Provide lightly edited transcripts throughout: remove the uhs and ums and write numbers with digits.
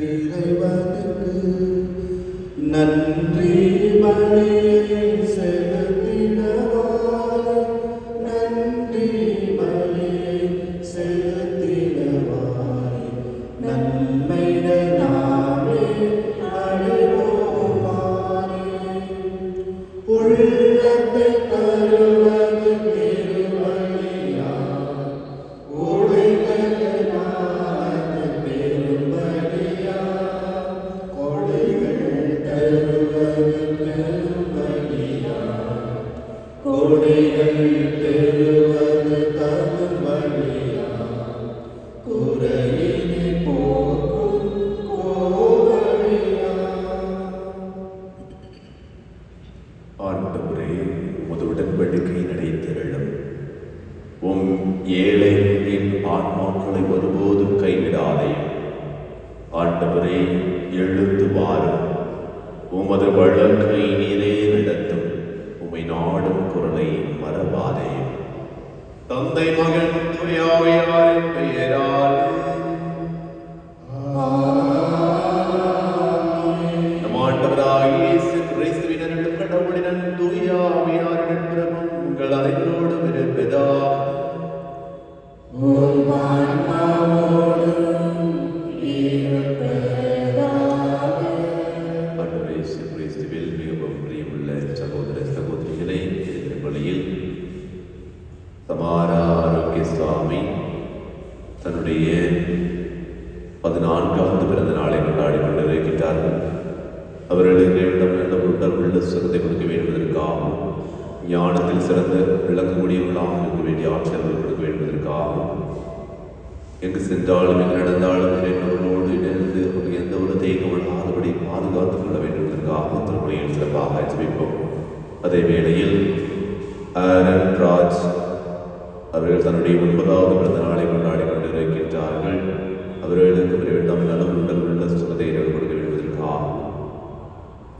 இறைவனுக்கு நன்றி பலியை செலுத்திடவாறு, நன்றி பலியை செலுத்திடவாறு, நன்மைகள் நாமே அடைவோமாறு. உள்ளத்தை தருவது திருவழியா, உழைத்ததனானது பெரும்படியா, கொடைகள் தருவது பெரும்படியா, கொடைகள் பெறுவது தமிழ்வழியா, குறையினை போக்கும் கோவழியா. ஆண்டவரே, உமது உடன்படிக்கை நடைத்திரளும். உம் ஏழைகளின் ஆன்மாக்களை ஒருபோதும் கைவிடாதையும். ஆண்டவரே, எழுந்து வாரும். உமது வழக்கை நீரே நடத்தும். உம்மை நாடும் குரலை மறவாதையும். தந்தை மகன் தூய ஆவியாரின் பெயரால் நம் ஆண்டவராகிய இயேசு கிறிஸ்துவின் அருளும் கடவுளின் அன்பும் தூய ஆவியாரின் நட்புறவும் உங்கள் அனைவரோடும் இருப்பதாக. ஆண்டவர் இயேசு கிறிஸ்துவில் மிகவும் பிரியமுள்ள சகோதர சகோதரிகளே, இந்த பலியில் சமாரா ஆரோக்கிய சுவாமி தன்னுடைய 14வது பிறந்த நாளை கொண்டாடி கொண்டிருக்கிறார்கள். அவர்களுக்கு உடல் உள்ள சுகத்தை கொடுக்க வேண்டுவதற்காகவும், ஞானத்தில் சிறந்த விளங்கக்கூடியவர்களாக இருக்க வேண்டிய ஆற்றல்கள் கொடுக்க வேண்டுவதற்காகவும், எங்கு சென்றாலும் எங்கு நடந்தாலும் அவர்களோடு இணைந்து அவர்கள் எந்த ஒரு தேக்கமில்லாதபடி பாதுகாத்துக் கொள்ள வேண்டுவதற்காக திருமணியில் சிறப்பாக ஜெபிப்போம். அதே வேளையில் ஆரன் ராஜ் அவர்கள் தன்னுடைய 9வது பிறந்த நாளை கொண்டாடி கொண்டிருக்கின்றார்கள். அவர்களுக்கு விரைவிடம் நலம் உடல் உள்ள சுகத்தை கொடுக்க வேண்டுவதற்காகவும்,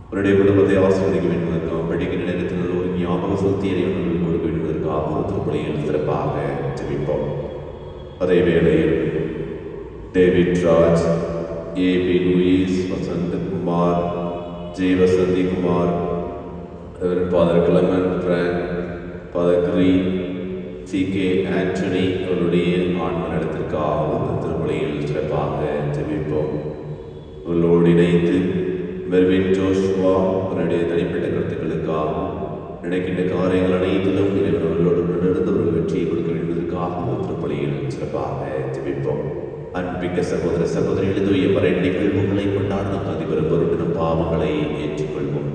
அவருடைய குடும்பத்தை ஆசீர்வதிக்க வேண்டுவதற்காகவும், படிக்கிற நேரத்தில் ஒரு ஞாபக சக்தியை கொடுக்க வேண்டுவதற்காக திருப்பணியில் சிறப்பாக ஜெபிப்போம். அதே வேளையில் David Raj, AB Louis, Vasanthakumar, J Vasanthi Kumar, father Clement Frank, father Giri, CK. Antony அவருடைய ஆன்ம நடத்திற்காகவும் திருமலையில் சிறப்பாக ஜெபிப்போம். அவர்களோடு இணைந்து மெர்வின் ஜோஷுவா அவருடைய தனிப்பட்ட கருத்துக்களுக்காகவும், நினைக்கின்ற காரியங்கள் அனைத்திலும் அவர்களோடு நடந்தவர்கள் வெற்றியை கொடுக்க வேண்டுவதற்காகவும் திருப்பலியில் சிறப்பாக ஜெபிப்போம். அன்பிக்க சகோதர சகோதரிகள், தூய மறை நிகழ்வுகளை கொண்டாட நம் அதிபர் பொருட்டு நம் பாவங்களை ஏற்றுக்கொள்வோம்.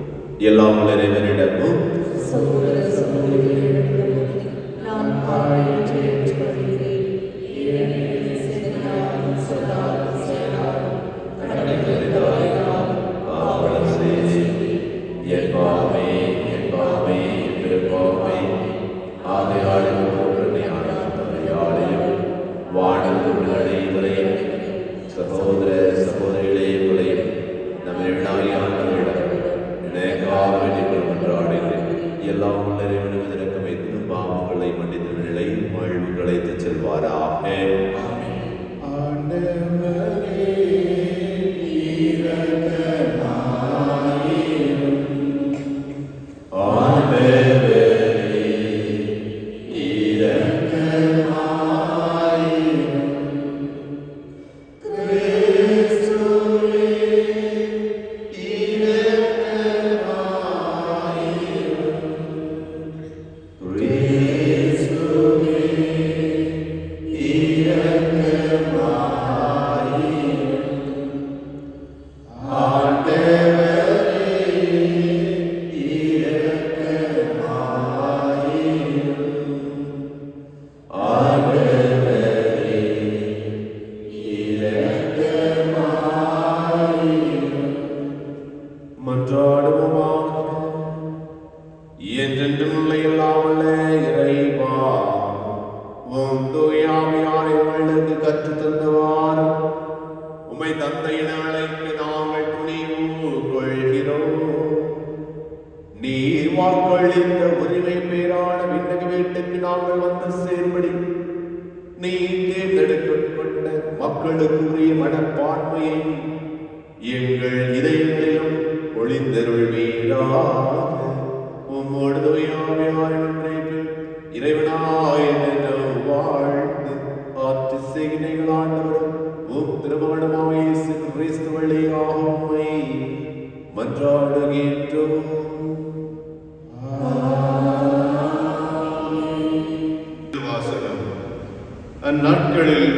எல்லாம் இறைவனிடமும் சகோதர சகோதரிகளே, உங்களையும் நம்ம எல்லாம் நிறைவேறுவதற்கு வைத்து பாவங்களை மன்னித்து நிலையில் வாழ்வுகளை செல்வாராக. நீர் வாக்களித்த உரிமை பேரான விண்ணக வீட்டுக்கு நாங்கள் வந்து சேரும்படி நீ தேர்ந்தெடுக்கப்பட்ட மக்களுக்கு உரிய மனப்பான்மையை எங்கள் இதயங்களிலும் ஒளிந்தருள்வீராக. உம்மோடு தூயாவியாய் ஒன்றைக்கு இறைவனாய் நின்று வாழ்ந்து ஆட்சி செய்கிறீர்கள் ஆண்டவரும் உம் திருமகனுமாய் இயேசு கிறிஸ்து வழியாக உம்மை மன்றாடுகின்றோம். வாசகம். அந்நாட்களில்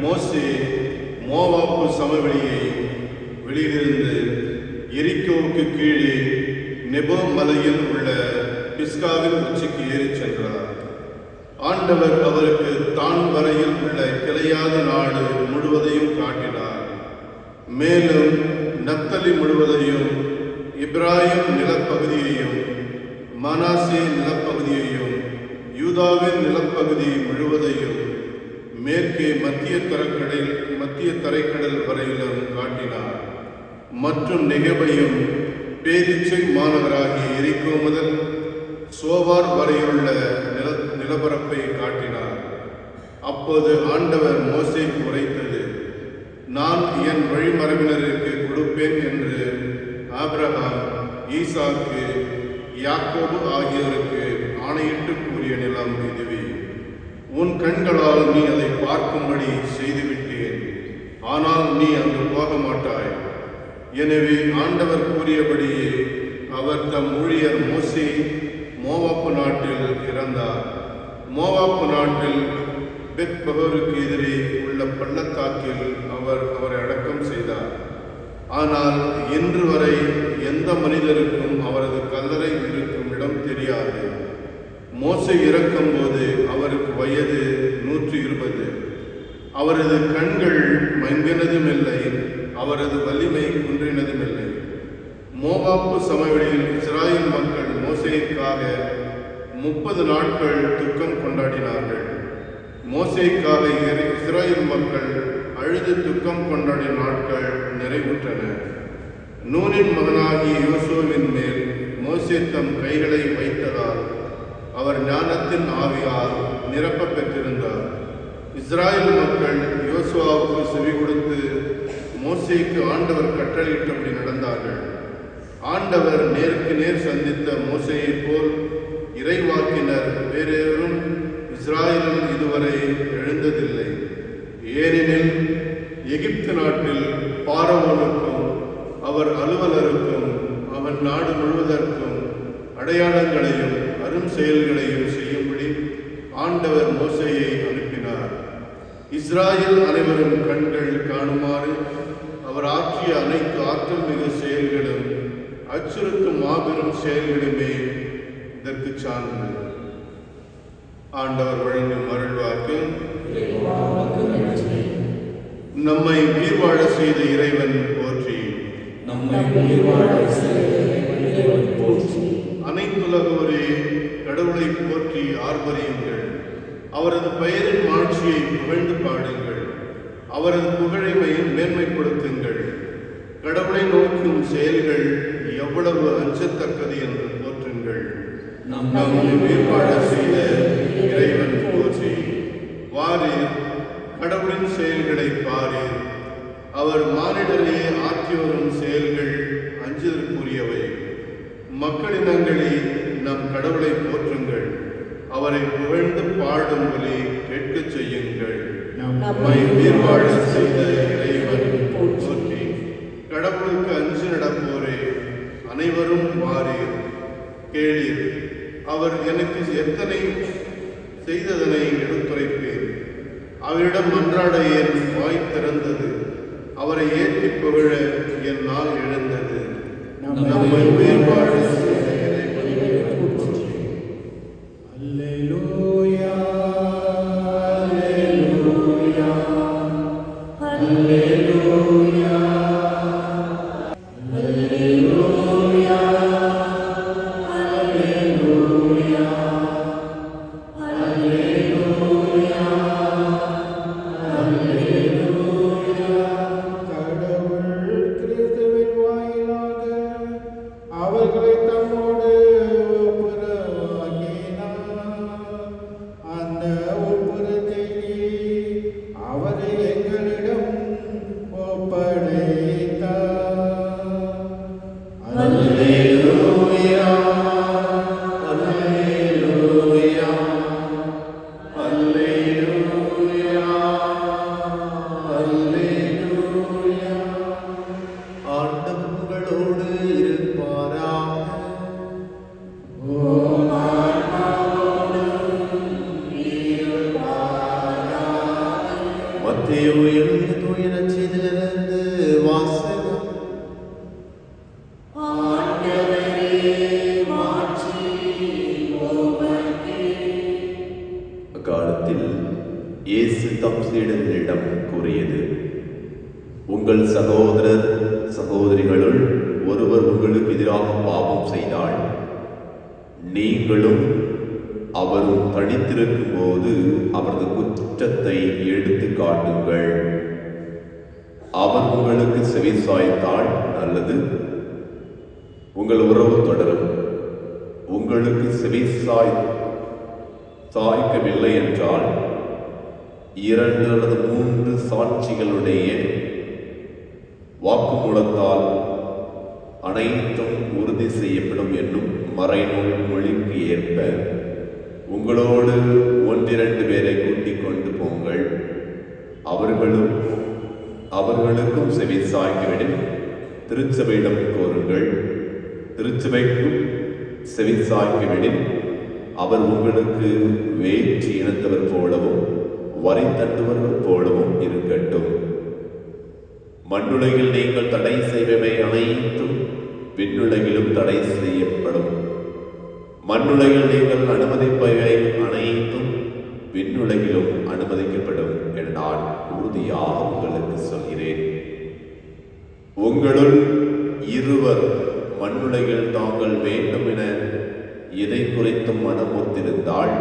மோசே மோவாப்பு சமவெளியை வெளியிலிருந்து எரிக்கோவுக்கு கீழே நெபோ மலையில் உள்ள பிஸ்காவின் உச்சிக்கு ஏறிச் சென்றார். ஆண்டவர் அவருக்கு தான் வரையில் உள்ள கிளையாத நாடு முழுவதையும் காட்டினார். மேலும் நப்தலி முழுவதையும், இப்ராஹிம் நிலப்பகுதியையும், மனாசே நிலப்பகுதியையும், யூதாவின் நிலப்பகுதி முழுவதையும், மேற்கே மத்திய தரைக்கடல் வரையிலும் காட்டினார். மற்றும் நெகபையும் பேரிச்சை மாநகராகிய எரிக்கோ முதல் சோவார் வரையுள்ள நிலப்பரப்பை காட்டினார். அப்போது ஆண்டவர் மோசேக்கு உரைத்தது, நான் என் வழிமரபினருக்கு கொடுப்பேன் என்று ஆபிரகாம், ஈசாக்கு, யாக்கோபு ஆகியோருக்கு ஆணையிட்டு கூறிய நிலம் இதுவே. உன் கண்களால் நீ அதை பார்க்கும்படி செய்துவிட்டேன், ஆனால் நீ அங்கு போக மாட்டாய். எனவே ஆண்டவர் கூறியபடியே அவர் தம் ஊழியர் மோசே மோவாப்பு நாட்டில் இறந்தார். மோவாப்பு நாட்டில் பெத்பகோருக்கு எதிரே உள்ள பள்ளத்தாக்கில் அவரை அடக்கம் செய்தார். ஆனால் இன்று வரை எந்த மனிதருக்கும் அவரது கல்லறை இருக்கும் இடம் தெரியாது. மோசே இறக்கும்போது அவருக்கு வயது 120. அவரது கண்கள் மங்கினதுமில்லை, அவரது வலிமை குன்றினதுமில்லை. மோவாப்பு சமவெளியில் இஸ்ராயேல் மக்கள் மோசேக்காக 30 நாட்கள் துக்கம் கொண்டாடினார்கள். மோசேக்காக இஸ்ராயேல் மக்கள் அழுது துக்கம் கொண்டாடிய நாட்கள் நிறைவுற்றன. நூனின் மகனாகிய யோசுவாவின் மேல் மோசே தம் கைகளை வைத்ததால் அவர் ஞானத்தின் ஆவியால் நிரப்ப பெற்றிருந்தார். இஸ்ராயேல் மக்கள் யோசுவாவுக்கு செவி கொடுத்து மோசேக்கு ஆண்டவர் கட்டளையிட்டபடி நடந்தார்கள். ஆண்டவர் நேருக்கு நேர் சந்தித்த மோசேயைப் போல் இறைவாக்கினர் வேறெவரும் இஸ்ராயேலில் இதுவரை எழுந்ததில்லை. ஏனெனில் எகிப்து நாட்டில் பார்வோனுக்கும் அவர் அலுவலருக்கும் அவன் நாடு முழுவதற்கும் அடையாளங்களையும் அரும் செயல்களையும் செய்யும்படி ஆண்டவர் மோசேயை அனுப்பினார். இஸ்ராயேல் அனைவரும் கண்கள் காணுமாறு அவர் ஆற்றிய அனைத்து ஆற்றல் மிகு செயல்களும் அச்சுறுத்தும் மாபெரும் செயல்களுமே இதற்கு சான்று. ஆண்டவர் வழங்கும் அருள்வாக்கு. நம்மை உயிர் வாழ செய்த இறைவன் போற்றி. அனைத்துலகோரே கடவுளை போற்றி ஆர்ப்பரியுங்கள். அவரது பெயரின் மாட்சியை புகழ்ந்து பாடுங்கள். அவரது புகழைமை மேன்மைப்படுத்துங்கள். கடவுளை நோக்கும் செயல்கள் எவ்வளவு அஞ்சத்தக்கது என்று போற்றுங்கள். நம்மை உயிர் வாழ செய்த இறைவன் போற்றி. வாரீர், கடவுளின் செயல்களை பாரீர். அவர் மானிடரையே ஆற்றி வரும் செயல்கள் அஞ்சுதற்குரியவை. மக்களினங்களே, நம் கடவுளை போற்றுங்கள். அவரை புகழ்ந்து பாடும் ஒலி கேட்கச் செய்யுங்கள். நம்மை உயிர் வாழ செய்த இறைவன் போற்றி. கடவுளுக்கு அஞ்சு நடப்போரே, அனைவரும் வாரீர், கேளீர். அவர் எனக்கு எத்தனை செய்ததனை எடுத்துரைப்பேன். அவரிடம் மன்றாட என் வாய் திறந்தது. அவரை ஏற்றி புகழ என் நாள் எழுந்தது. நம்மை உயிர் வாழ செய்த இறைவன் போற்றி. அல்லேலூயா, அல்லேலூயா, அல்லேலூயா, அல்லேலூயா, அல்லேலூயா, அல்லேலூயா, அல்லேலூயா. கடவுள் கிறிஸ்துவின் வாயிலாக அவர்களை தம் வாசகம். அக்காலத்தில் இயேசு தம் சீடர்களிடம் கூறியது, உங்கள் சகோதரர் சகோதரிகளுள் ஒருவர் உங்களுக்கு எதிராக பாவம் செய்தால் நீங்களும் அவரும் தனித்திருக்கும் போது அவரது குற்றத்தை எடுத்து காட்டுங்கள். அவர் உங்களுக்கு செவிசாய்த்தால் நல்லது, உங்கள் உறவு தொடரும். உங்களுக்கு சாய்க்கவில்லை என்றால் 2 அல்லது 3 சாட்சிகளுடைய வாக்குமூலத்தால் அனைத்தும் உறுதி செய்யப்படும் என்னும் மறைநூல் மொழிக்கு ஏற்ப உங்களோடு 1-2 பேரை கூட்டிக் கொண்டு போங்கள். அவர்களுக்கும் செவி சாய்க்கவிடும் திருச்சபையிடம் கோருங்கள். திருச்சபைக்கும் செவி சாய்க்கவிடும் அவர் உங்களுக்கு வேற்று இனத்தவர் போலவும் வரி தட்டுவர்கள் போலவும் இருக்கட்டும். மண்ணுலகில் நீங்கள் தடை செய்பவை அனைத்தும் விண்ணுலகிலும் தடை செய்யப்படும். மண்ணுலகில் நீங்கள் அனுமதிப்பவை அனைத்தும் விண்ணுலகிலும் அனுமதிக்கப்படும் என நான் உறுதியாக உங்களுக்கு சொல்கிறேன். உங்களுள் 2 மண்ணுலகில் தாங்கள் வேண்டும் என எதை குறித்தும் மனமூர்த்திருந்தால்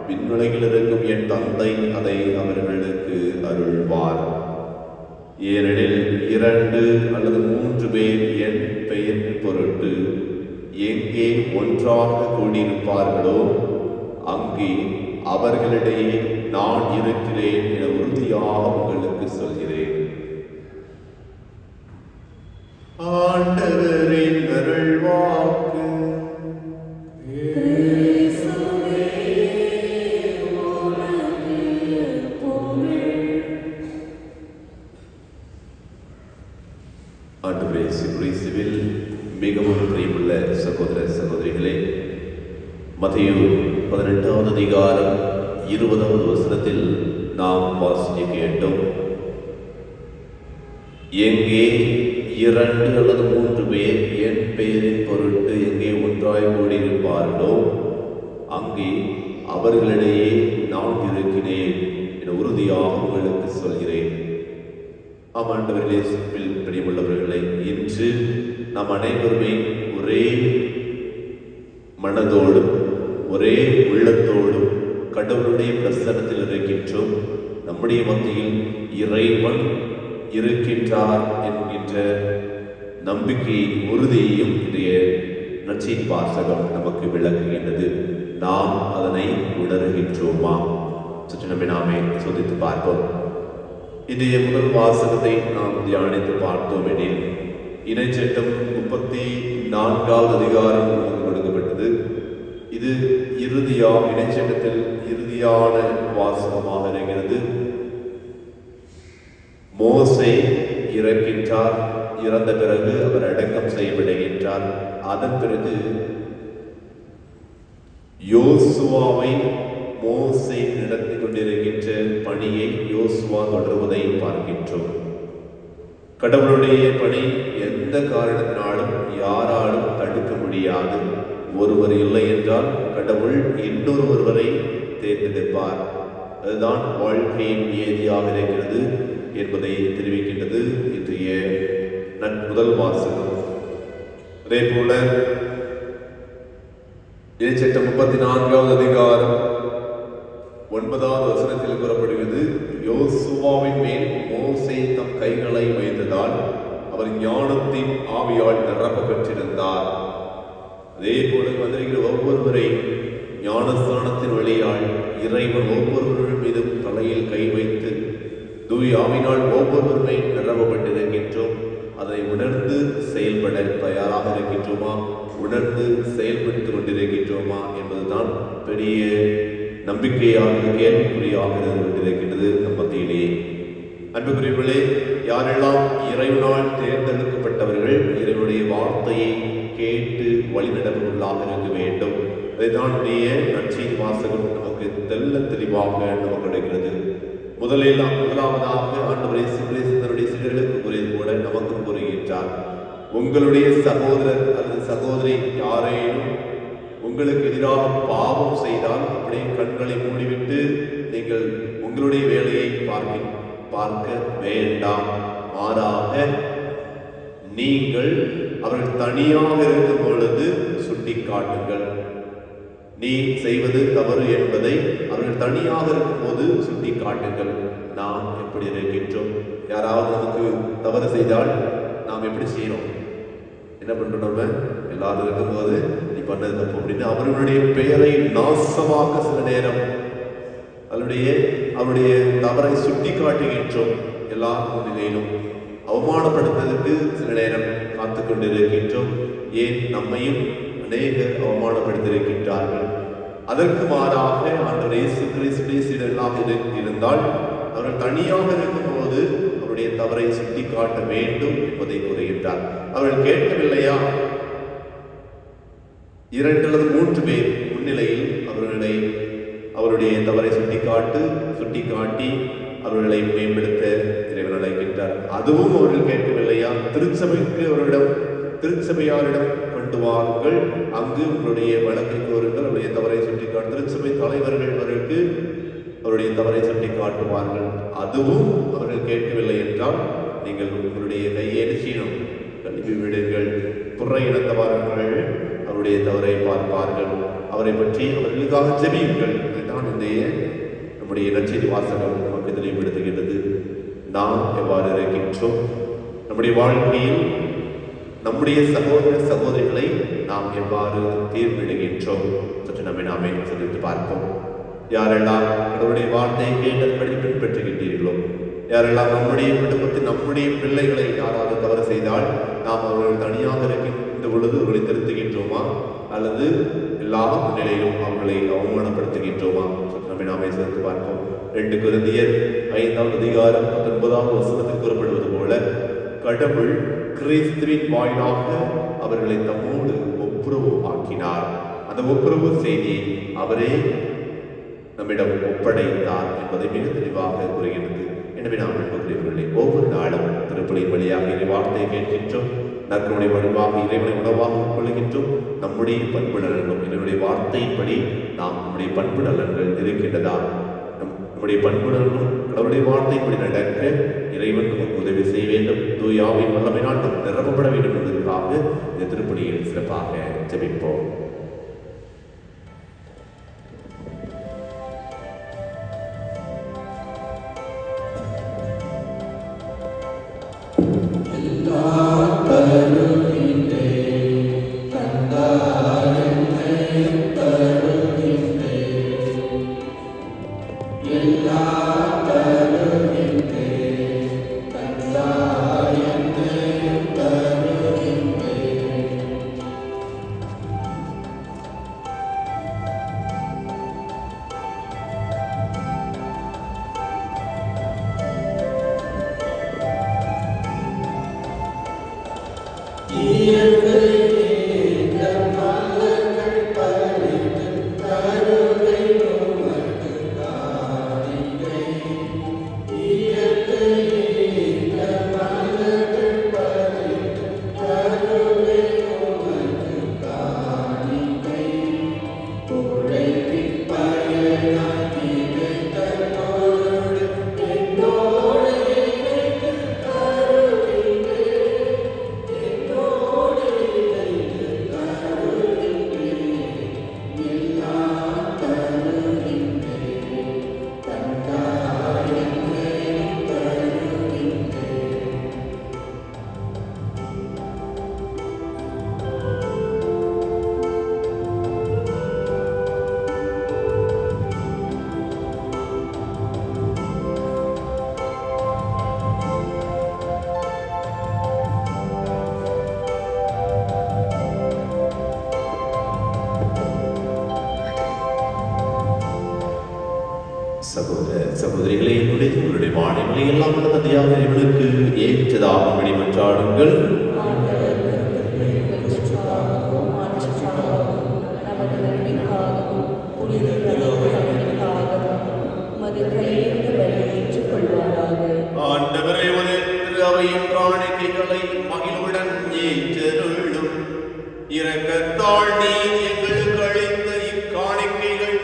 விண்ணுலகில் இருக்கும் என் தந்தை அதை அவர்களுக்கு அருள்வார். ஏனெனில் 2 அல்லது 3 பேர் என் பெயர் பொருட்டு எங்கே ஒன்றாக கூடியிருப்பார்களோ அங்கே அவர்களிடையே நான் இருக்கிறேன் என உறுதியாக உங்களுக்கு சொல்கிறேன். ஆண்டவரின் அருள்வாக்கு. ஆண்டவரே கிறிஸ்துவில் மிகவும் பிரியமுள்ள சகோதர சகோதரிகளே, மத்தேயு 18வது அதிகாரம் 20வது வசனத்தில் நாம் வாசிக்க கேட்டோம். எங்கே 2 அல்லது 3 பேர் என் பெயரின் பொருட்டு எங்கே ஒன்றாய் கூடியிருப்பார்களோ அங்கே அவர்களிடையே நான் இருக்கிறேன் என உறுதியாக உங்களுக்கு சொல்கிறேன். ஆண்டவர்களே பிரியமுள்ளவர்களே, இன்று நாம் அனைவருமே ஒரே மனதோடும் ஒரே உள்ளத்தோடும் கடவுளுடைய பிரசன்னத்தில் இருக்கின்றோம். நம்முடைய மத்தியில் இறைவன் இருக்கின்றார் என்கின்ற நம்பிக்கை உறுதியையும் இன்றைய நற்செய்தி வாசகம் நமக்கு விளக்குகின்றது. நாம் அதனை உணர்கின்றோமா? சற்று நம்மை நாமே சோதித்து பார்ப்போம். இன்றைய முதல் வாசகத்தை நாம் தியானித்து பார்த்தோம் எனில் இணைச்சட்டம் 34வது அதிகாரம் நமக்கு கொடுக்கப்பட்டது. இது இணைச்சட்டத்தில் இறுதியான வாசகமாக இருக்கிறது. மோசே இறக்கின்றார். இறந்த பிறகு அவர் அடக்கம் செய்யப்படுகின்றார். அதன் பிறகு யோசுவாவை மோசே நடத்தி கொண்டிருக்கின்ற பணியை யோசுவா தொடர்வதை பார்க்கின்றோம். கடவுளுடைய பணி எந்த காரணத்தினாலும் யாராலும் தடுக்க முடியாது. ஒருவர் இல்லை என்றால் கடவுள் இன்னொரு ஒருவரை தேர்ந்தெடுப்பார். அதுதான் வாழ்க்கையின் நியதியாக இருக்கிறது என்பதை தெரிவிக்கின்றது இன்றைய முதல் வாசகம். அதே போல இணைச்சட்டம் 34வது அதிகாரம் 9வது வசனத்தில் கூறப்படுகிறது, யோசுவாவின் மேல் மோசே தம் கைகளை வைத்ததால் அவர் ஞானத்தின் ஆவியால் நிரப்ப பெற்றிருந்தார். அதே போல வந்திருக்கிற ஒவ்வொருவரை ஞானஸ்தானத்தின் வழியால் இறைவன் ஒவ்வொருவர்கள் மீதும் தலையில் கை வைத்து தூய் ஆவினால் ஒவ்வொருவருமே நிரப்பப்பட்டிருக்கின்றோம். அதை உணர்ந்து செயல்பட தயாராக இருக்கின்றோமா? உணர்ந்து செயல்படுத்திக் கொண்டிருக்கின்றோமா என்பதுதான் பெரிய நம்பிக்கையாக கேள்விக்குறியாக இருந்து கொண்டிருக்கின்றது நம் மத்தியிலே. அன்புக்குரியவர்களே, யாரெல்லாம் இறைவனால் தேர்ந்தெடுக்கப்பட்டவர்கள் இறைவனுடைய வார்த்தையை கேட்டு வழிநடப்பவர்களாக இருக்க வேண்டும். அதைதான் நற்செய்தி வாசகம் நமக்கு தெளிவாக நமக்கு கிடைக்கிறது. முதலாவதாக ஆண்டவர் இயேசு கிறிஸ்து தன்னுடைய சீடர்களுக்கு கூறியது போல நமக்கும் கூறிய உங்களுடைய சகோதரர் அல்லது சகோதரி யாரேனும் உங்களுக்கு எதிராக பாவம் செய்தால் அப்படியே கண்களை மூடிவிட்டு நீங்கள் உங்களுடைய வேலையை பார்க்க வேண்டாம். மாறாக நீங்கள் அவர்கள் தனியாக இருக்கும் பொழுது சுட்டி காட்டுங்கள். நீ செய்வது தவறு என்பதை அவர்கள் தனியாக இருக்கும் போது சுட்டி காட்டுங்கள். நாம் எப்படி இருக்கின்றோம்? யாராவது நமக்கு தவறு செய்தால் நாம் எப்படி செய்யறோம்? என்ன பண்றோம்? நம்ம எல்லாரும் இருக்கும்போது நீ பண்ணது தப்பு அப்படின்னு அவர்களுடைய பெயரை நாசமாக்க சில நேரம் அவருடைய தவறை சுட்டி காட்டுகின்றோம். எல்லா நிலையிலும் அவமானப்படுத்துவதற்கு சில நேரம் காத்து கொண்டிருக்கின்றோம். ஏன் நம்மையும் அநேகர் அவமானப்படுத்தியிருக்கின்றார்கள். அதற்கு மாறாக ஆண்டவர் இயேசு கிறிஸ்துவிடம் இருந்தால் அவர்கள் தனியாக இருக்கும்போது அவருடைய தவறை சுட்டி காட்ட வேண்டும் என்பதை கூறுகின்றார். அவர்கள் கேட்கவில்லையா? 2 அல்லது 3 பேர் முன்னிலையில் அவருடைய தவறை சுட்டி காட்டி அவர்களை மேம்படுத்த இறைவன் அழைக்கின்றார். அதுவும் அவர்கள் கேட்கவில்லையா? திருச்சபையாரிடம் கொண்டு வாருங்கள், அங்கு உங்களுடைய வழக்கை கோருங்கள், அவருடைய தவறை சுட்டிக்காட்டு. திருச்சபை தலைவர்கள் அவர்களுக்கு அவருடைய தவறை சுட்டி காட்டுவார்கள். அதுவும் அவர்கள் கேட்கவில்லை என்றால் நீங்கள் உங்களுடைய கையை செய்யணும், கல்வி விடுங்கள். புற இனத்தவர்கள் அவருடைய தவறை பார்ப்பார்கள், அவரை பற்றி அவர்களுக்காக ஜெபியுங்கள். இதுதான் நம்முடைய நற்செய்தி வாசகம் நமக்கு தெளிவுபடுத்துகின்றது. நாம் எவ்வாறு இருக்கின்றோம்? நம்முடைய வாழ்க்கையில் நம்முடைய சகோதர சகோதரிகளை நாம் எவ்வாறு தீர்ப்பிடுகின்றோம்? சற்று நாமே சிந்தித்து பார்ப்போம். யாரெல்லாம் கடவுளுடைய வார்த்தையை கேட்டபடி பின்பற்றுகின்றீர்களோ, யாரெல்லாம் நம்முடைய குடும்பத்தில் நம்முடைய பிள்ளைகளை யாராவது தவறு செய்தால் நாம் அவர்கள் தனியாக இருக்கின்ற பொழுது அவர்களை திருத்துகின்றோமா, அல்லது எல்லா நிலையிலும் அவர்களை அவமானப்படுத்துகின்றோமா? நாமே சேர்த்து பார்ப்போம். 2 கொரிந்தியர் 5ஆம் அதிகாரம் 19ஆம் வசனத்தில் கூறப்படுவது போல, கடவுள் கிறிஸ்துவின் வாயிலாக அவர்களை தம்மோடு ஒப்புரவு ஆக்கினார். அந்த ஒப்புரவு செய்தியை அவரே நம்மிடம் ஒப்படைத்தார் என்பதை மிக தெளிவாக கூறுகிறது. எனவே நாம் அன்புக்குரியவர்களே, ஒவ்வொரு நாளும் திருப்பலியின் வழியாக இறை வார்த்தையை கேட்கின்றோம், நற்கருணை வடிவாக இறைவனை உணவாக உட்கொள்கின்றோம். நம்முடைய பண்பு நலன்களும் என்னுடைய வார்த்தையின்படி நாம் நம்முடைய பண்பு நலன்கள் இருக்கின்றதா? நம்முடைய பண்பு நலன்களும் கடவுளுடைய வார்த்தையின்படி நடக்க இறைவன் நமக்கு உதவி செய்ய வேண்டும். தூயாவின் வல்லமையினால் நாம் நிரப்பப்பட வேண்டும் என்பதற்காக இந்த திருப்பலியில் சிறப்பாக ஜெபிப்போம். சகோதரிகளே, உங்களுடைய வாணிகளை எல்லாம் நதியாக இவளுக்கு ஏற்றதாக வெளிமன்றாடுங்கள். ஆண்டவரே, திரு அவையின் காணிக்கைகளை மகிழ்வுடன் ஏற்று இரக்கத்தால் நீர் எங்களுக்கு அளித்த இக்காணிக்கைகள்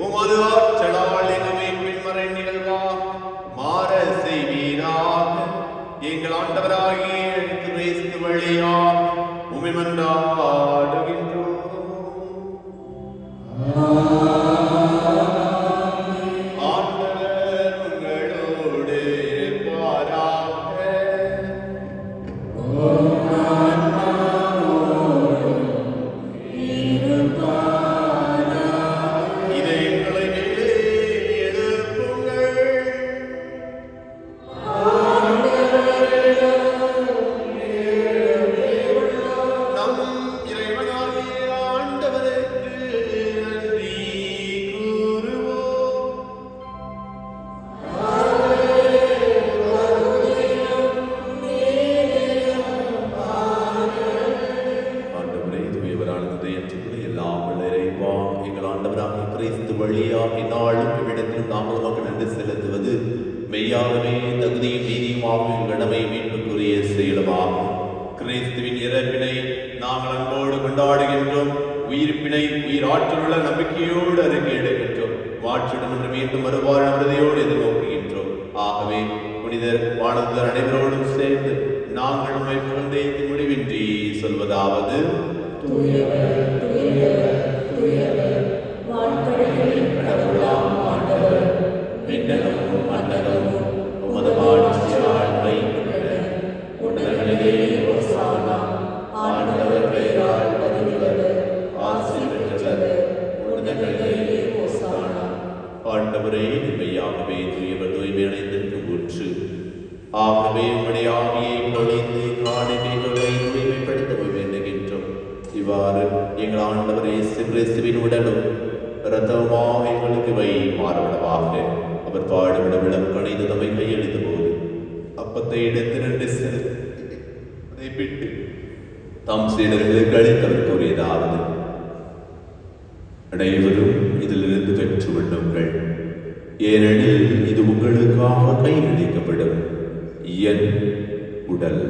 உமது ஆற்றலால் எங்களை பின்மறை நிகழ்வாக மாற செய்வீராக. எங்கள் ஆண்டவராகிய கிறிஸ்து வழியாக உம்மை மன்றாடுகின்றோம். ஆண்டவர் உங்களோடு இருப்பாராக. இதயங்களை மேலே எழுப்புங்கள். நம் இறைவனாகிய ஆண்டவருக்கு நன்றி கூறுவோம். ஆண்டவரே, தூயவரானது என்று எல்லாம் வல்ல இறைவா, எங்கள் ஆண்டவராகிய கிறிஸ்து வழியாக இந்நாளும் இவ்விடத்திலும் நாங்கள் உமக்கு நன்றி செலுத்துவது மெய்யாகவே தகுதியும் நீதியுமாகும் எங்கள் கடமை மீட்புக்குரிய செயலுமாகும். கிறிஸ்துவின் இறப்பினை நாங்கள் அன்போடு கொண்டாடுகின்றோம். உயிர்ப்பினை உயிராற்றலுள்ள நம்பிக்கையோடு அறிக்கையிடுகின்றோம். மாற்றுடன் மீண்டும் வருவார் உறுதியோடு எதிர்நோக்குகின்றோம். ஆகவே புனிதர் வானதர் அனைவரோடும் சேர்ந்து நாங்கள் உம்மை புகழ்ந்தேத்தி முடிவின்றி சொல்வதாவது: தூயவர், தூயவர், தூயவர், வான்படைகளின் கடவுளாம் ஆண்டவர், விண்ணகமும் மன்னகமும் உமது ஆட்சியால் நிறைந்துள்ளன. உன்னதங்களிலே ஓசானா. ஆண்டவர் பெயரால் வருகிறவர் ஆசி பெற்றவர். உன்னதங்களிலே ஓசானா. ஆண்டவரே, மெய்யாகவே தூயவர் தூய்மை அடைந்திருக்கும் ஊற்று. ஆகவே உம்முடைய ஆவியை பொழிந்து காணிக்கைகளை தூய்மைப்படுத்த வேண்டுகின்றோம். இவ்வாறு எங்கள் ஆண்டவர் இயேசு கிறிஸ்துவின் உடலும் இரத்தமாக எங்களுக்கு இவை மாறுபடவாக. அவர் பாடுபட விடம் கணிது தம்மை கையெழுத்த போது அப்பத்தை எடுத்து நின்று அதை பிட்டு தம் சீடர்களுக்கு அளித்தவர் கூறியதாவது: அனைவரும் இதிலிருந்து பெற்று கொள்ளுங்கள், ஏனெனில் இது உங்களுக்காக கையளிக்கப்படும் என் உடல்.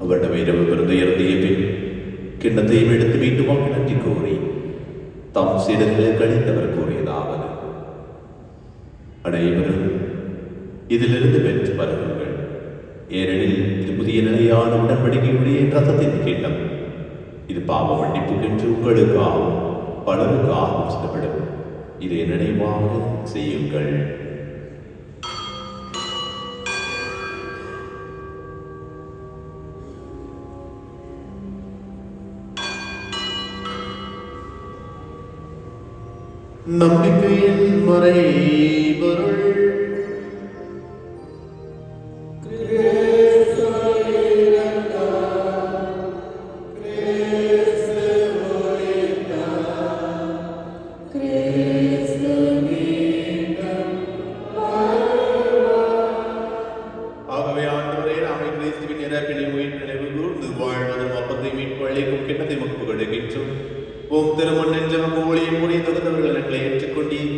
அவரிடம் இரவு விருந்தையர்ந்திய பின் கிண்ணத்தையும் எடுத்து மீண்டுமாக நன்றி கூறி தம் சீடர்களுக்கு அளித்தவர் கூறியதாவது: அனைவரும் இதிலிருந்து பெற்று பருகுங்கள், ஏனெனில் இது புதிய நிலையான உடன்படிக்கையுடைய ரத்தத்தின் கிண்ணம். இது பாவ மன்னிப்புக்கென்று உங்களுக்காகவும் பலருக்காகவும் சிந்தப்படும். இதை நினைவாக செய்யுங்கள். நம்பிக்கையின் மறைபொருள். ஆகவே ஆண்டவரே, நாங்கள் கிறிஸ்துவின் இறப்பினை உயிர் நினைவு கூர்ந்து வாழ்வதும் அப்பத்தை மீட்பு அளிக்கும் கிண்ணத்தை மக்கு கொடுக்கின்றோம். ஓம் திருமண் என்ற ஊழியம் புரிய தகுந்தவர்கள் எங்களை ஏற்றுக்கொண்டீர்.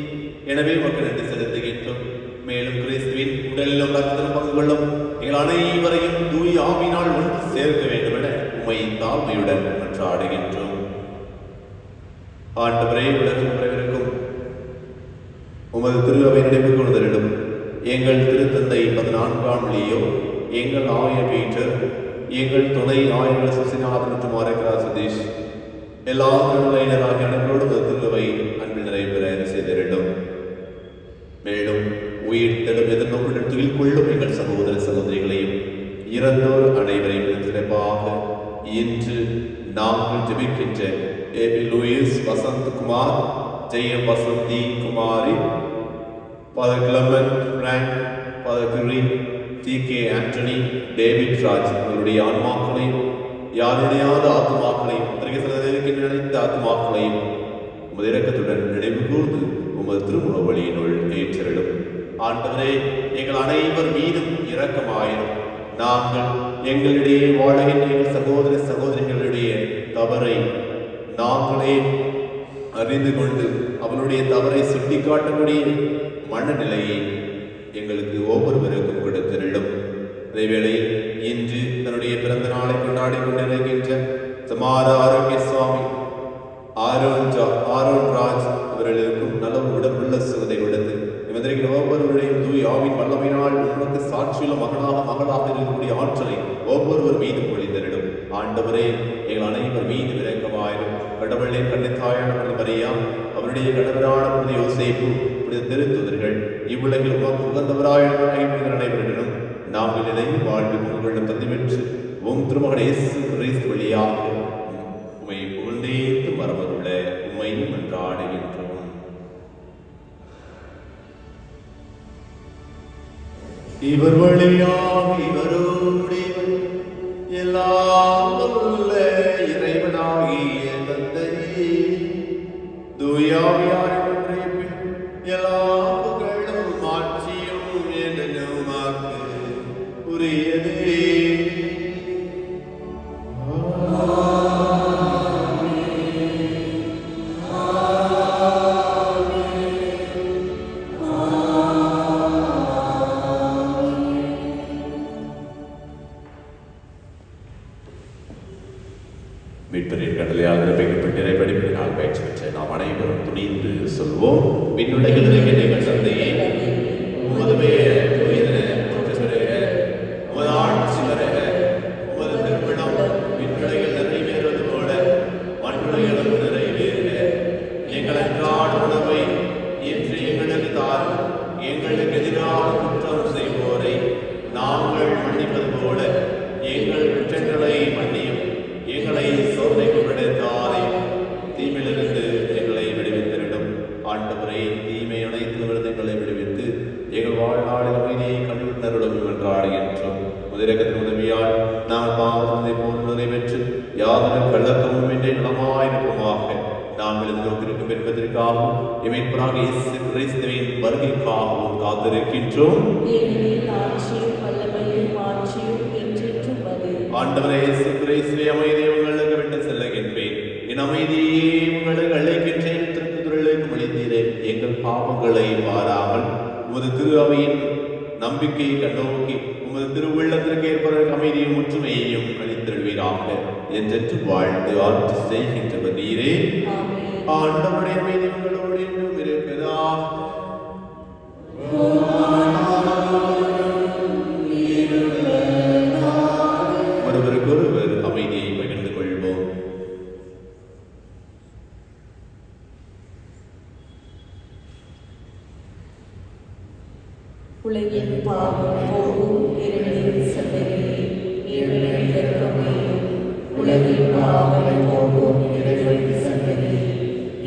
எனவே மக்கள் நன்றி செலுத்துகின்றோம். மேலும் கிறிஸ்துவின் உடலிலும் ரத்தத்திலும் பங்கு கொள்ளும் எங்கள் அனைவரையும் தூய ஆவியினால் ஒன்று சேர்க்க வேண்டும் என உம்மை தாழ்மையுடன் மன்றாடுகின்றோம். ஆண்டவரே, உலகம் வரவிருக்கும் உமது திரு அவை நினைவு கூர்ந்தலிடும் எங்கள் திருத்தந்தை 14ஆம் லியோ, எங்கள் ஆயர் பீட்டர், எங்கள் துணை ஆயர்கள் சுசிநாதன் மற்றும் ஆரைக்கரா சதீஷ், எல்லா திருநிலையினராகிய அனைவரோடும் திருவை அன்பில் நிறைவேற செய்திருடும். மேலும் உயிர் தெடும் எதிர்நோக்குடன் துயில் கொள்ளும் எங்கள் சகோதர சகோதரிகளையும் இறந்தோர் அனைவரையும் சிறப்பாக இன்று நாங்கள் ஜெபிக்கின்ற ஏபி லூயிஸ் வசந்த் குமார், ஜெயம் வசந்தி குமாரி, Father Clement Frank, Father Curry, T.K. Anthony, David Raj அவருடைய ஆன்மாக்களையும் யாருடையாத ஆத்மாக்களையும் நினைத்த ஆத்மாக்களையும் உமது இரக்கத்துடன் நினைவு கூர்ந்து உமது திருமுக வழியினுள் ஏற்றிடும். ஆண்டவரே, எங்கள் அனைவர் மீதும் இரக்கமாயினும் நாங்கள் எங்களிடையே வாழ்கின்ற எங்கள் சகோதர சகோதரிகளுடைய தவறை நாங்களே அறிந்து கொண்டு அவனுடைய தவறை சுட்டிக்காட்டக்கூடிய மனநிலையை எங்களுக்கு ஒவ்வொருவருக்கும் கொடுத்திருளும். அதேவேளையில் இன்று தன்னுடைய பிறந்த நாளை கொண்டாடி கொண்டிருக்கின்ற சமார ஆரோக்கிய சுவாமி ஆரோன் ராஜ் அவர்களுக்கும் நல்ல உடல் உள்ள சுகத்தை கொடுத்து இவந்திருக்கிற ஒவ்வொருவரையும் தூய் ஆவின் வல்லமையினால் உனக்கு சாட்சியுள்ள மகளாக இருக்கக்கூடிய ஆற்றலை ஒவ்வொருவர் மீது பொழிந்தரிடும். ஆண்டவரே, எங்கள் அனைவர் மீது இரக்கமாயிரும். கடவுளே, கண்ணித்தாயான மரியா, அவருடைய கடவுளான புனித யோசேப்பு, புனித திருத்துதர்கள், இவ்வுலகில் உமக்கு உகந்தவராய் அனைவரிடம் நாங்கள் இதை வாழ்வு உங்களிடம் தந்தி பெற்று திருமகன் இயேசு கிறிஸ்து வழியாக உம்மை புகழ்ந்தேத்து மரபருள்ள உம்மை மன்றாடுகின்றோம். இவர் வழியாக இவரோடு எல்லாம் உள்ள இறைவனாகிய தந்தையே, தூயாவியார் ஒன்றைப்பின் எல்லா புகழும் மாட்சியும் என்னுமாக்கு உரியதே. மீட்பரின் கடலையால் நிரப்பிக்கப்பட்டு படிப்பினால் பயிற்சி பெற்ற நாம் அனைவரும் துணிந்து சொல்வோம். விண்ணுலகில் இருக்கிற எங்கள் தந்தையே, உமது பெயர் தூயதென போற்றப் பெறுக. உமது ஆட்சி வருக. உமது திருமணம் விண்ணுலகில் நிறைவேறுவது போல மண்ணுலகிலும் நிறைவேறுக. எங்கள் அன்றாட உணவை இன்று எங்களுக்கு தாரும். எங்களுக்கு எதிராக குற்றம் செய்வோரை நாங்கள் மன்னிப்பது போல எங்கள் குற்றங்களை மன்னியும். எங்களை சோதனைக்கு விடுத்தாரே, தீமையிலிருந்து எங்களை விடுவித்திருடும். ஆண்டவரே, தீமை அனைத்து எங்களை விடுவித்து எங்கள் வாழ்நாளில் அமைதியை கண்டுணருடன் என்றாடுகின்றோம். முதிரகத்தின் உதவியால் நாங்கள் பாவத்தை போல் நிறைவேற்று யாதொரு கள்ளக்கமும் இன்றே நலமாயிருப்போமாக. நாங்கள் எதிர்நோக்கிருக்கும் என்பதற்காகவும் இமைப்பராக இயேசு கிறிஸ்துவின் வருகைக்காகவும் காத்திருக்கின்றோம். ஆண்டவரே, இயேசு கிறிஸ்துவே, அமைதியை உங்களுக்கு விட்டு செல்லுகின்றேன். என் அமைதியை உங்களுக்கு அழைக்கின்றேன். திருத்துதலுக்கு மொழிந்தீரே, எங்கள் பாவங்களை மாறாமல் உமது திரு அவையின் நம்பிக்கையை கண்ணோக்கி உமது திருவுள்ளத்திற்கு ஏற்பதற்கு அமைதியும் ஒற்றுமையையும் அளித்திருவீராக என்று வாழ்ந்து ஆட்சி செய்கின்றவர் நீரே. ஆண்டவருடைய அமைதி உங்களோடு என்றும் இருப்பதாக. ஒருவருக்கொருவர் அமைதியை பகிர்ந்து கொள்வோம். உலகின் பாவம் போகும் இறைவனின் சந்ததியே, இறைவனின் இரக்கமேயும். உலகின் பாவம் போகும் இறைவனின் சந்ததியே,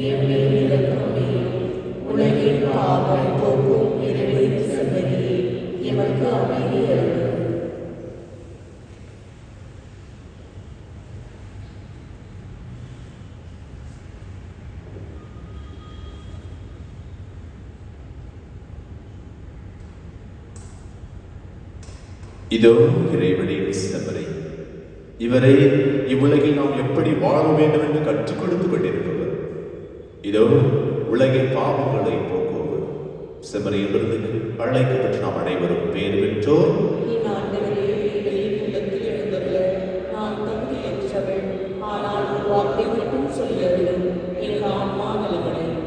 இறைவனின் இரக்கமேயும். உலகின் பாவம் போகும் இறைவனின் சந்ததியே, எமக்கு அமைதி அருளும். இதோ இறைவனின் செம்மறி, இவரை இவ்வுலகில் நாம் எப்படி வாழ வேண்டும் என்று கற்றுக் கொடுத்துக் கொண்டிருப்பவர். இதோ உலகின் பாவங்களை போக்குவர். செம்மறியின் விருந்துக்கு அழைக்கப்பட்டு நாம் அனைவரும் பேர் பெற்றோர். ஆனால் வார்த்தை மட்டும் சொல்லியவர்களும் என் ஆன்மா நலமடையும்.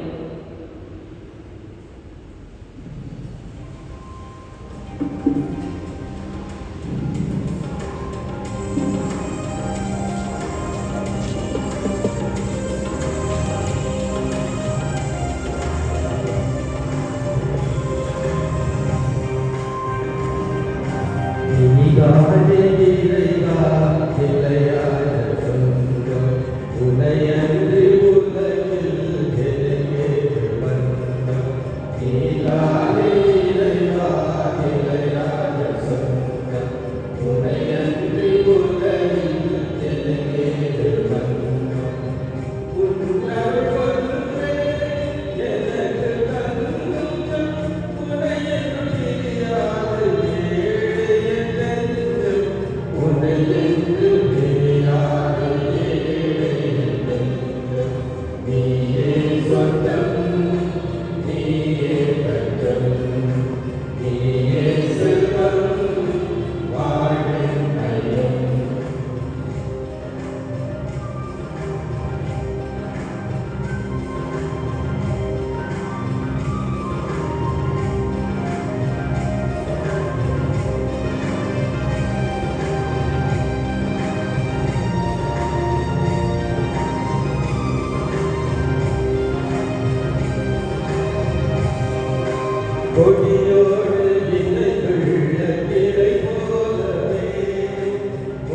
கொடியோடு இணைந்துள்ள கிளை போலவே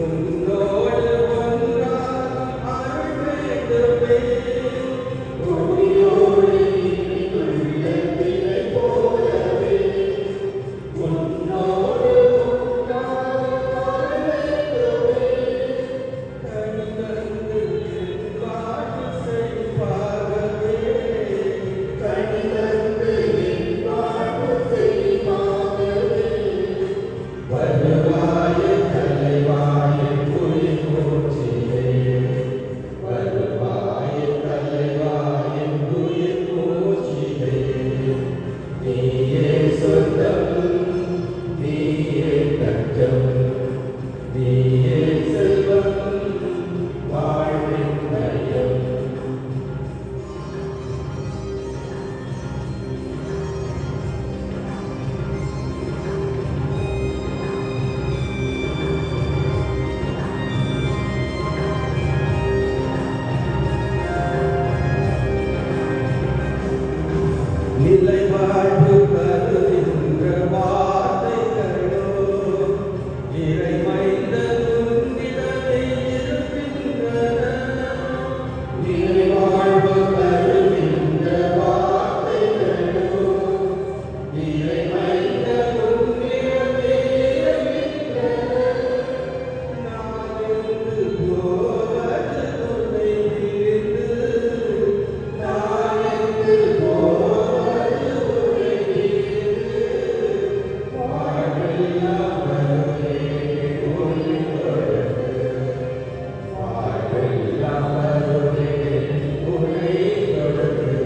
உன்னோடு ஒன்றாக அருள் வேண்டுமே. கொடியோடு இணைந்துள்ள கிளை போலவே உன்னோடு ஒன்றாக அருள் வேண்டுமே. கனிதந்து என் வாழ்வு செழிப்பாகவே கனிதந்து என் வாழ்வு செழிப்பாகவே வருவாய தலைவாய உயிர் மூச்சிலே வருவாய தலைவாய உயிர் மூச்சிலே நீயே சொந்தம் நீயே தஞ்சம் நீயே செல்வம் வாழ்வின் நயம். நிலை வாழ்வு கருகின்ற வார்த்தைகளோ இறைமைந்த உன்னிடமே இருக்கின்றன. நிலை வாழ்வு கருகின்ற வார்த்தைகளோ இறைமைந்த உன்னிடமே இருக்கின்றன. நான் என்று போவது உன்னை பிரிந்து நான் என்று போவது உன்னை பிரிந்து வாழ்வெல்லாம் வருவே உன்னை தொடர்ந்து வாழ்வெல்லாம் வருவே உன்னை தொடர்ந்து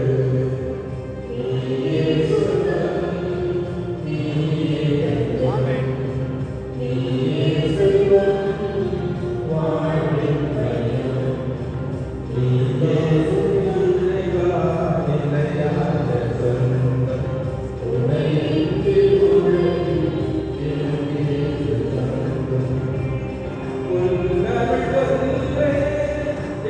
நீயே சொந்தம் நீயே தஞ்சம் நீயே செல்வம் வாழ்வின் நயம். நீயே இறைவா நிலையான சொந்தம் உன்னையின்றி உலகில் எங்கேது தங்கும். உன் அருள் ஒன்றே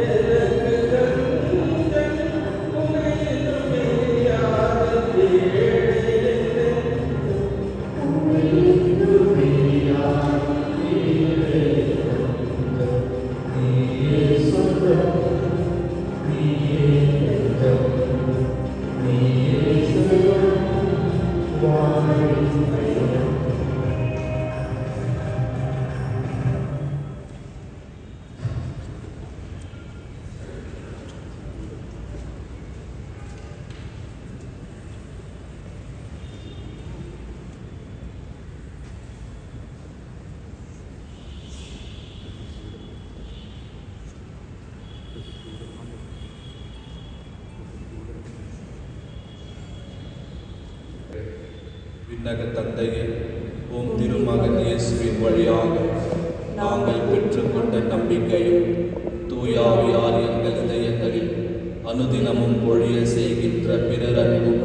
எனக்கு தஞ்சம் உன்னையிலும் பிரியாத ஏழை என் உன்னையிலும் பிரியாத ஏழை தஞ்சம். நீயே சொந்தம் நீயே தஞ்சம் நீயே செல்வம் வாழ்வின் நயம். விண்ணக தந்தையே, உம் திருமகன் இயேசுவின் வழியாக நாங்கள் பெற்றுக்கொண்ட நம்பிக்கையும் தூயாவியார் எங்கள் இதயங்களில் அனுதினமும் பொழிய செய்கின்ற பிறர் அன்பும்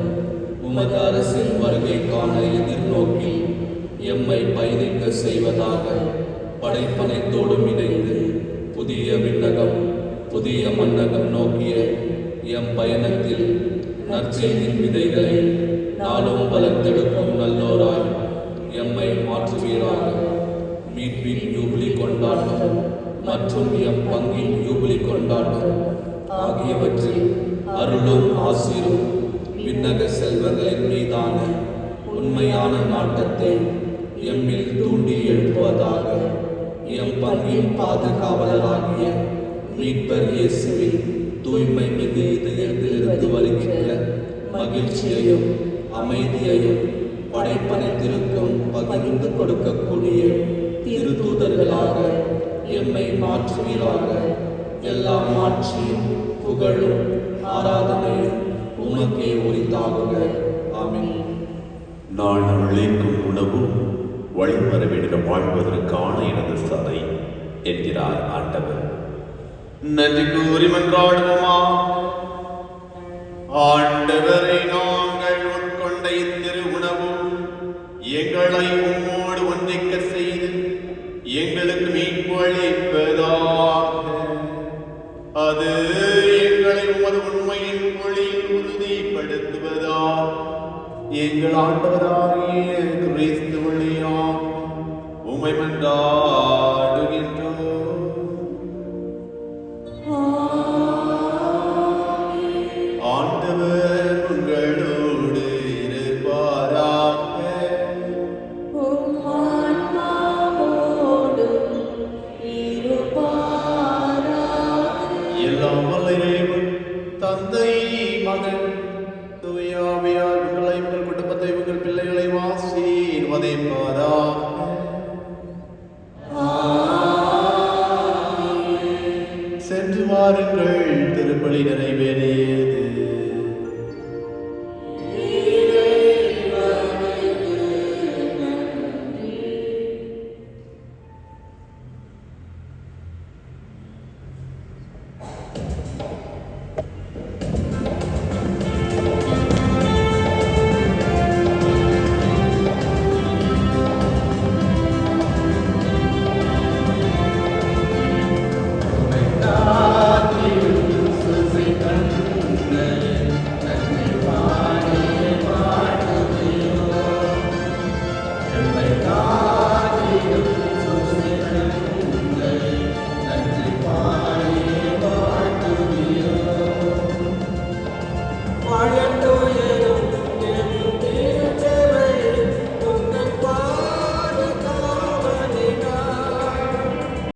உமது அரசின் வருகைக்கான எதிர்நோக்கில் எம்மை பயணிக்க செய்வதாக படைப்பனைத்தோடும் இணைந்து புதிய விண்ணகம் புதிய மன்னகம் நோக்கிய எம் பயணத்தில் நற்செய்தியின் விதைகளை நாளும் வளர்த்தெடுக்கும் நல்லோராய் எம்மை மாற்றுவீராக. மீட்பின் யூபிலி கொண்டாட்டம் மற்றும் எம் பங்கின் யூபிலி கொண்டாட்டம் ஆகியவற்றில் அருளும் ஆசிரும் விண்ணக செல்வங்களின் மீதான உண்மையான நாட்டத்தை எம்மில் தூண்டி எழுப்புவதாக. எம் பங்கின் பாதுகாவலராகிய மீட்பர் இயேசுவின் தூய்மை மிகு இதயத்திலிருந்து வருகின்ற மகிழ்ச்சியையும் அமைதியையும் படைப்பனைத்திருக்கும் பகிர்ந்து கொடுக்கக்கூடிய திருத்தூதர்களாக எம்மை மாற்றுவீராக. எல்லா மாட்சியும் புகழும் ஆராதனையும் உமக்கே உரித்தாகுக. ஆமென். நான் உழைக்கும் உணவும் வழிவரவிட வாழ்வதற்கான எனது சதை என்கிறார் ஆண்டவர். நன்றி கூறி மன்றாடுவோமா. ஆண்டவரை நாங்கள் உட்கொண்ட இத்திரு உணவு எங்களை உம்மோடு ஒன்றிக்க செய்து எங்களுக்கு மீட்பு அளிப்பதாக. அது எங்களை உமது உண்மையின் ஒளியில் உறுதிப்படுத்துவதாக. எங்கள் ஆண்டவராகிய கிறிஸ்து வழியாக உம்மை மன்றாடுகின்றோம். ஆண்டவர் உங்களோடு இருப்பாராக. உம் ஆன்மாவோடும் இருப்பாராக. எல்லாம் வல்ல இறைவன் தந்தை மகன் தூய ஆவியார் உங்களை உங்கள் குடும்பத்தை உங்கள் பிள்ளைகளை ஆசீர்வதிப்பாராக. சென்று வாருங்கள், திருப்பலி நிறைவேறியது.